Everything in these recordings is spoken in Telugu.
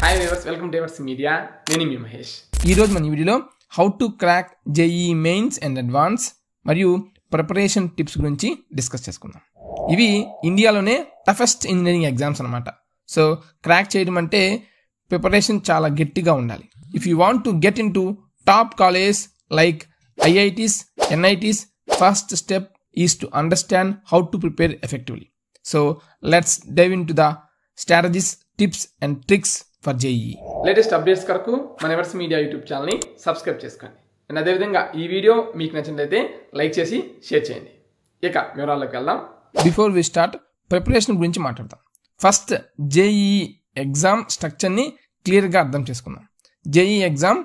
Hi viewers, welcome to Everts Media. నేను మీ మహేష్. ఈ రోజు మన వీడియోలో how to crack JEE mains and advance మరియు ప్రిపరేషన్ టిప్స్ గురించి డిస్కస్ చేసుకుందాం. ఇవి ఇండియాలోనే టఫెస్ట్ ఇంజనీరింగ్ ఎగ్జామ్స్ అన్నమాట. సో క్రాక్ చేయడం అంటే ప్రిపరేషన్ చాలా గట్టిగా ఉండాలి. If you want to get into top college like IITs, NITs, first step is to understand how to prepare effectively. So let's dive into the strategies, tips and tricks for JEE. Latest updates కొరకు మన ఎవర్స్ మీడియా యూట్యూబ్ ఛానల్ని సబ్స్క్రైబ్ చేసుకోండి. అండ్ అదేవిధంగా ఈ వీడియో మీకు నచ్చినట్లయితే లైక్ చేసి షేర్ చేయండి. ఇక వివరాల్లోకి వెళ్దాం. బిఫోర్ వి స్టార్ట్, ప్రిపరేషన్ గురించి మాట్లాడదాం. ఫస్ట్ జేఈఈ ఎగ్జామ్ స్ట్రక్చర్ని క్లియర్గా అర్థం చేసుకుందాం. జేఈఈ ఎగ్జామ్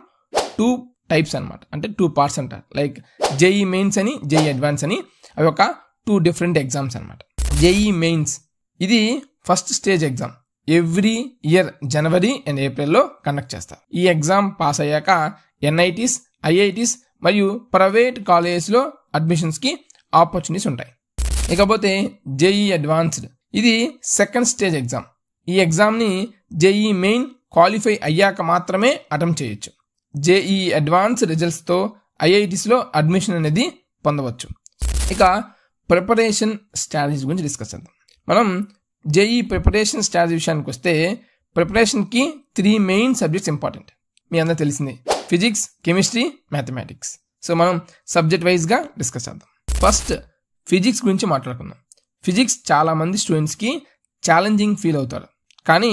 2 టైప్స్ అనమాట, అంటే 2 పార్ట్స్ అంటారు. లైక్ జేఈఈ మెయిన్స్ అని, జేఈఈ అడ్వాన్స్ అని. అవి ఒక 2 డిఫరెంట్ ఎగ్జామ్స్ అనమాట. జేఈఈ మెయిన్స్ ఇది first stage exam. Every year January and ఏప్రిల్లో కండక్ట్ చేస్తారు. ఈ ఎగ్జామ్ పాస్ అయ్యాక ఎన్ఐటీస్, ఐఐటీస్ మరియు ప్రైవేట్ కాలేజ్లో అడ్మిషన్స్కి ఆపర్చునిటీస్ ఉంటాయి. ఇకపోతే జేఈఈ అడ్వాన్స్డ్ ఇది సెకండ్ స్టేజ్ ఎగ్జామ్. ఈ ఎగ్జామ్ని జేఈఈ మెయిన్ క్వాలిఫై అయ్యాక మాత్రమే అటెంప్ట్ చేయొచ్చు. జేఈఈ అడ్వాన్స్ రిజల్ట్స్తో ఐఐటీస్లో అడ్మిషన్ అనేది పొందవచ్చు. ఇక ప్రిపరేషన్ స్ట్రాటజీస్ గురించి డిస్కస్ చేద్దాం. మనం జేఈఈ ప్రిపరేషన్ స్ట్రాటజీ విషయానికి వస్తే ప్రిపరేషన్కి 3 మెయిన్ సబ్జెక్ట్స్ ఇంపార్టెంట్. మీ అందరూ తెలిసిందే, ఫిజిక్స్, కెమిస్ట్రీ, మ్యాథమెటిక్స్. సో మనం సబ్జెక్ట్ వైజ్గా డిస్కస్ చేద్దాం. ఫస్ట్ ఫిజిక్స్ గురించి మాట్లాడుకుందాం. ఫిజిక్స్ చాలామంది స్టూడెంట్స్కి ఛాలెంజింగ్ ఫీల్ అవుతారు. కానీ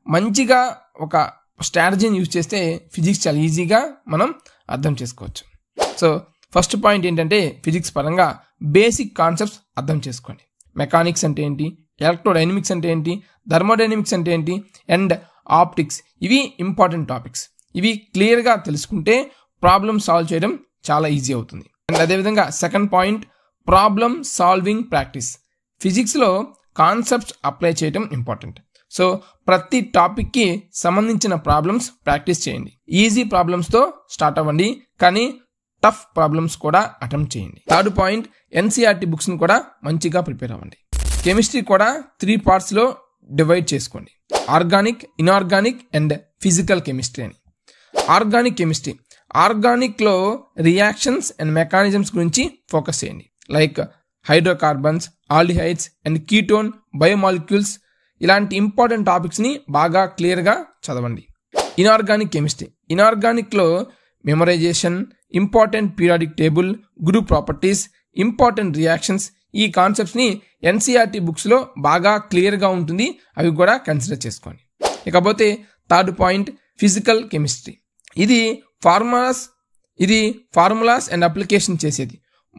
మంచిగా ఒక స్ట్రాటజీని యూజ్ చేస్తే ఫిజిక్స్ చాలా ఈజీగా మనం అర్థం చేసుకోవచ్చు. సో ఫస్ట్ పాయింట్ ఏంటంటే ఫిజిక్స్ పరంగా బేసిక్ కాన్సెప్ట్స్ అర్థం చేసుకోండి. మెకానిక్స్ అంటే ఏంటి, ఎలక్ట్రోడైనమిక్స్ అంటే ఏంటి, థర్మోడైనమిక్స్ అంటే ఏంటి, అండ్ ఆప్టిక్స్, ఇవి ఇంపార్టెంట్ టాపిక్స్. ఇవి క్లియర్గా తెలుసుకుంటే ప్రాబ్లమ్ సాల్వ్ చేయడం చాలా ఈజీ అవుతుంది. అండ్ అదేవిధంగా second point, problem solving practice. ఫిజిక్స్లో కాన్సెప్ట్స్ అప్లై చేయడం ఇంపార్టెంట్. సో ప్రతి టాపిక్కి సంబంధించిన ప్రాబ్లమ్స్ ప్రాక్టీస్ చేయండి. ఈజీ ప్రాబ్లమ్స్తో స్టార్ట్ అవ్వండి, కానీ టఫ్ ప్రాబ్లమ్స్ కూడా అటెంప్ట్ చేయండి. థర్డ్ పాయింట్, ఎన్సీఆర్టీ బుక్స్ని కూడా మంచిగా ప్రిపేర్ అవ్వండి. కెమిస్ట్రీ కూడా 3 పార్ట్స్లో డివైడ్ చేసుకోండి. Organic, inorganic and physical chemistry అని. ఆర్గానిక్ కెమిస్ట్రీ, ఆర్గానిక్లో రియాక్షన్స్ అండ్ మెకానిజమ్స్ గురించి ఫోకస్ చేయండి. Like hydrocarbons, aldehydes and ketone, biomolecules, ఇలాంటి ఇంపార్టెంట్ టాపిక్స్ని బాగా క్లియర్గా చదవండి. ఇన్ఆర్గానిక్ కెమిస్ట్రీ, ఇన్ఆర్గానిక్లో memorisation, important periodic table, group properties, important reactions, ఈ కాన్సెప్ట్స్ని ఎన్సీఆర్టీ బుక్స్లో బాగా క్లియర్గా ఉంటుంది. అవి కూడా కన్సిడర్ చేసుకోండి. ఇకపోతే థర్డ్ పాయింట్, ఫిజికల్ కెమిస్ట్రీ. ఇది ఫార్ములాస్ అండ్ అప్లికేషన్ చేసేది.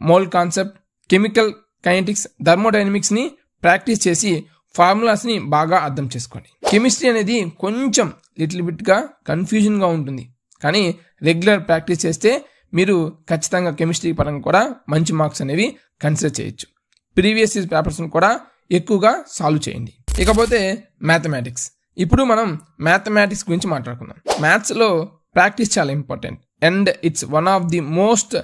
మోల్ కాన్సెప్ట్, కెమికల్ కైనెటిక్స్, థర్మోడైనమిక్స్ని ప్రాక్టీస్ చేసి ఫార్ములాస్ని బాగా అర్థం చేసుకోండి. కెమిస్ట్రీ అనేది కొంచెం లిటిల్ బిట్గా కన్ఫ్యూజన్గా ఉంటుంది, కానీ రెగ్యులర్ ప్రాక్టీస్ చేస్తే మీరు ఖచ్చితంగా కెమిస్ట్రీ పరంగా కూడా మంచి మార్క్స్ అనేవి కన్సిడర్ చేయొచ్చు. ప్రీవియస్ ఇయర్ పేపర్స్ని కూడా ఎక్కువగా సాల్వ్ చేయండి. ఇకపోతే మ్యాథమెటిక్స్. ఇప్పుడు మనం మ్యాథమెటిక్స్ గురించి మాట్లాడుకుందాం. మ్యాథ్స్లో ప్రాక్టీస్ చాలా important and it's one of the most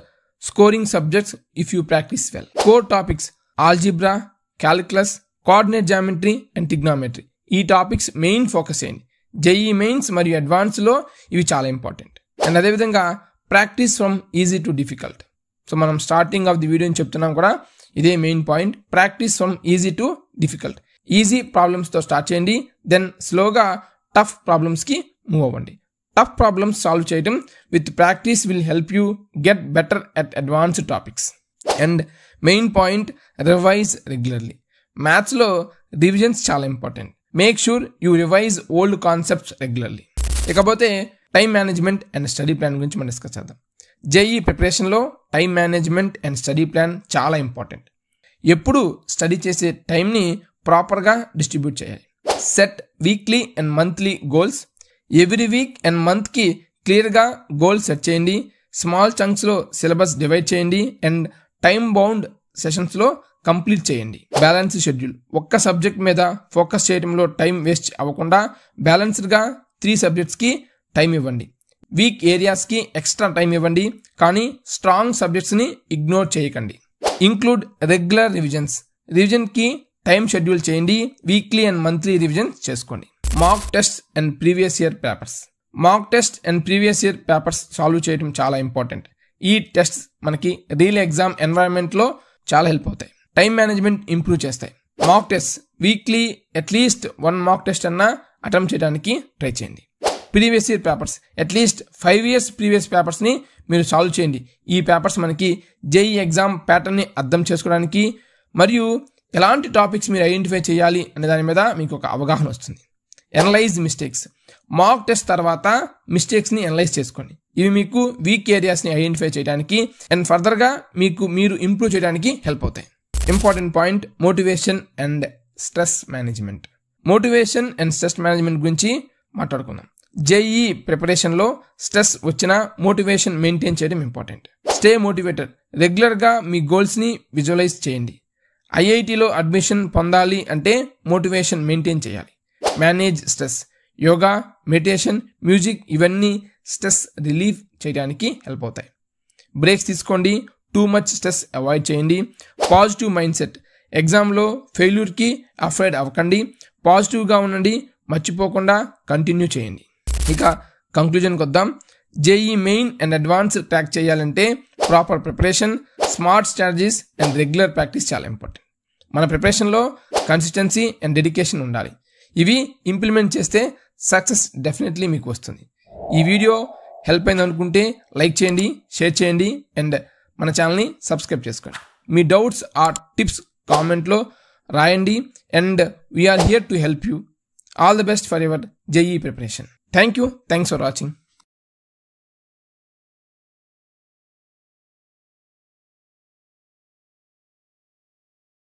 scoring subjects if you practice well. Core topics algebra, calculus, coordinate geometry and trigonometry, ఈ టాపిక్స్ మెయిన్ ఫోకస్ చేయండి. జేఈఈ మెయిన్స్ మరియు అడ్వాన్స్లో ఇవి చాలా ఇంపార్టెంట్. అండ్ అదేవిధంగా practice from easy to difficult. So మనం స్టార్టింగ్ ఆఫ్ ది వీడియోని చెప్తున్నాం కూడా, ఇదే main point, practice from easy to difficult. Easy ప్రాబ్లమ్స్తో స్టార్ట్ చేయండి, దెన్ స్లోగా టఫ్ ప్రాబ్లమ్స్కి మూవ్ అవ్వండి. టఫ్ ప్రాబ్లమ్స్ సాల్వ్ చేయడం with practice will help you get better at advanced topics. And main point, revise regularly. మ్యాథ్స్లో రివిజన్స్ చాలా important. Make sure you revise old concepts regularly. ఇకపోతే time management and study plan గురించి మనం డిస్కస్ చేద్దాం. జేఈఈ ప్రిపరేషన్లో time management and study plan చాలా ఇంపార్టెంట్. ఎప్పుడు స్టడీ చేసే టైంని ప్రాపర్గా డిస్ట్రిబ్యూట్ చేయాలి. Set weekly and monthly goals. Every week and మంత్కి క్లియర్గా గోల్స్ సెట్ చేయండి. స్మాల్ చంక్స్లో సిలబస్ డివైడ్ చేయండి అండ్ టైం బౌండ్ సెషన్స్లో కంప్లీట్ చేయండి. బ్యాలెన్స్ షెడ్యూల్, ఒక్క సబ్జెక్ట్ మీద ఫోకస్ చేయడంలో టైం వేస్ట్ అవ్వకుండా బ్యాలెన్స్డ్గా 3 సబ్జెక్ట్స్కి టైం ఇవ్వండి. వీక్ ఏరియాస్కి ఎక్స్ట్రా టైం ఇవ్వండి, కానీ స్ట్రాంగ్ సబ్జెక్ట్స్ని ఇగ్నోర్ చేయకండి. Include regular revisions. రివిజన్కి టైం షెడ్యూల్ చేయండి. వీక్లీ అండ్ మంత్లీ రివిజన్ చేసుకోండి. Mock test and previous year papers. Mock test and previous year papers solve చేయడం చాలా ఇంపార్టెంట్. ఈ టెస్ట్ మనకి రియల్ ఎగ్జామ్ ఎన్వైరన్మెంట్లో చాలా హెల్ప్ అవుతాయి. టైం మేనేజ్మెంట్ ఇంప్రూవ్ చేస్తాయి. Mock test weekly at least 1 mock test అన్నా అటెంప్ట్ చేయడానికి ట్రై చేయండి. Previous year papers at least 5 years previous పేపర్స్ని మీరు సాల్వ్ చేయండి. ఈ పేపర్స్ మనకి జేఈ ఎగ్జామ్ ప్యాటర్న్ని అర్థం చేసుకోవడానికి మరియు ఎలాంటి టాపిక్స్ మీరు ఐడెంటిఫై చేయాలి అనే దాని మీద మీకు ఒక అవగాహన వస్తుంది. Analyse mistakes. మాక్ టెస్ట్ తర్వాత మిస్టేక్స్ని ఎనలైజ్ చేసుకోండి. ఇవి మీకు వీక్ ఏరియాస్ని ఐడెంటిఫై చేయడానికి అండ్ ఫర్దర్గా మీరు ఇంప్రూవ్ చేయడానికి హెల్ప్ అవుతాయి. Important point motivation and stress management. Motivation and stress management గురించి మాట్లాడుకుందాం. జేఈ ప్రిపరేషన్లో స్ట్రెస్ వచ్చినా మోటివేషన్ మెయింటైన్ చేయడం ఇంపార్టెంట్. Stay motivated. రెగ్యులర్గా మీ గోల్స్ని విజువలైజ్ చేయండి. ఐఐటిలో అడ్మిషన్ పొందాలి అంటే మోటివేషన్ మెయింటైన్ చేయాలి. Manage stress. Yoga, meditation, music ఇవన్నీ స్ట్రెస్ రిలీఫ్ చేయడానికి హెల్ప్ అవుతాయి. బ్రేక్స్ తీసుకోండి. టూ మచ్ స్ట్రెస్ అవాయిడ్ చేయండి. Positive mind set. ఎగ్జామ్లో ఫెయిల్యూర్కి అఫ్రైడ్ అవ్వకండి. పాజిటివ్గా ఉండండి. మర్చిపోకుండా కంటిన్యూ చేయండి. ఇక కంక్లూజన్కి వద్దాం. JEE main and advanced track చేయాలంటే proper preparation, smart strategies and regular practice చాలా ఇంపార్టెంట్. మన ప్రిపరేషన్లో కన్సిస్టెన్సీ అండ్ డెడికేషన్ ఉండాలి. ఇవి ఇంప్లిమెంట్ చేస్తే సక్సెస్ డెఫినెట్లీ మీకు వస్తుంది. ఈ వీడియో హెల్ప్ అయింది అనుకుంటే లైక్ చేయండి, షేర్ చేయండి అండ్ మన ఛానల్ని సబ్స్క్రైబ్ చేసుకోండి. మీ డౌట్స్ ఆర్ టిప్స్ కామెంట్లో రాయండి and we're here to help you. All the best for your JEE preparation. Thank you. Thanks for watching.